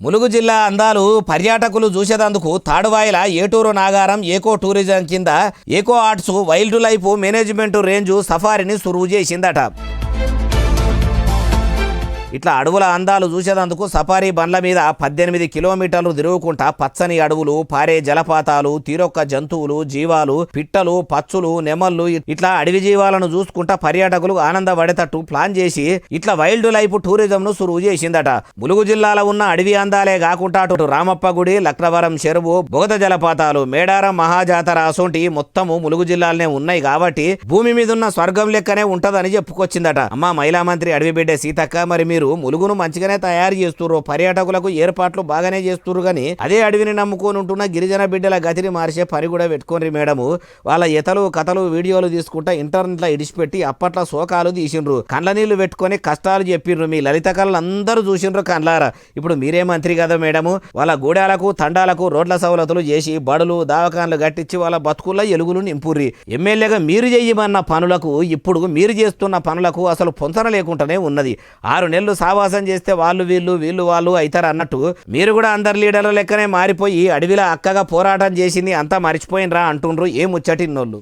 ములుగు జిల్లా అందాలు పర్యాటకులు చూసేందుకు తాడువాయిల ఏటూరు నాగారం ఏకో టూరిజం కింద eco arts wildlife management range సఫారీని సురువు చేసిందట. ఇట్లా అడవుల అందాలు చూసేందుకు సఫారీ బండ్ల మీద 18 కిలోమీటర్లు తిరుగుకుంటా పచ్చని అడవులు, పారే జలపాతాలు, తీరొక్క జంతువులు, జీవాలు, పిట్టలు, పచ్చులు, నెమళ్ళు ఇట్లా అడవి జీవాలను చూసుకుంటా పర్యాటకులు ఆనందపడేటట్టు ప్లాన్ చేసి ఇట్లా వైల్డ్ లైఫ్ టూరిజం ను సురువు చేసిందట. ములుగు జిల్లాలో ఉన్న అడవి అందాలే కాకుండా అటు రామప్ప గుడి, లక్నవరం చెరువు, బొగత జలపాతాలు, మేడారం మహాజాతర అసోంటి మొత్తము ములుగు జిల్లాలనే ఉన్నాయి కాబట్టి భూమి మీద ఉన్న స్వర్గం లెక్కనే ఉంటదని చెప్పుకొచ్చిందట. అమ్మ మహిళా మంత్రి అడవి బిడ్డ సీతక్క, మరి మీరు ములుగును మంచిగానే తయారు చేస్తున్నారు, పర్యాటకులకు ఏర్పాట్లు బాగానే చేస్తున్నారు, కానీ అదే అడవిని నమ్ముకొని ఉంటున్న గిరిజన బిడ్డల గతిని మార్చే పని కూడా పెట్టుకోండి మేడము. వాళ్ళ ఎతలు కథలు వీడియోలు తీసుకుంటా ఇంటర్నెట్లో ఇడిచిపెట్టి అప్పట్లో శోకాలు తీసిండ్రు, కండ్ల నీళ్లు పెట్టుకొని కష్టాలు చెప్పిండ్రు. మీ లలిత కళలు అందరూ చూసిండ్రు కండ్లారా. ఇప్పుడు మీరే మంత్రి కదా మేడము, వాళ్ళ గూడాలకు తండాలకు రోడ్ల సవలతులు చేసి బడులు దావకాన్లు కట్టించి వాళ్ళ బతుకుల్లో ఎలుగులు నింపుర్రి. ఎమ్మెల్యేగా మీరు చేయమన్న పనులకు ఇప్పుడు మీరు చేస్తున్న పనులకు అసలు పొంతన లేకుండానే ఉన్నది. 6 నెలలు సావాసం చేస్తే వాళ్ళు వీళ్ళు వాళ్ళు అవుతారు అన్నట్టు మీరు కూడా అందరు లీడర్ల లెక్కనే మారిపోయి అడవిలో అక్కగా పోరాటం చేసింది అంతా మర్చిపోయినరా అంటుండ్రు ఏ ముచ్చటిన్నోళ్ళు.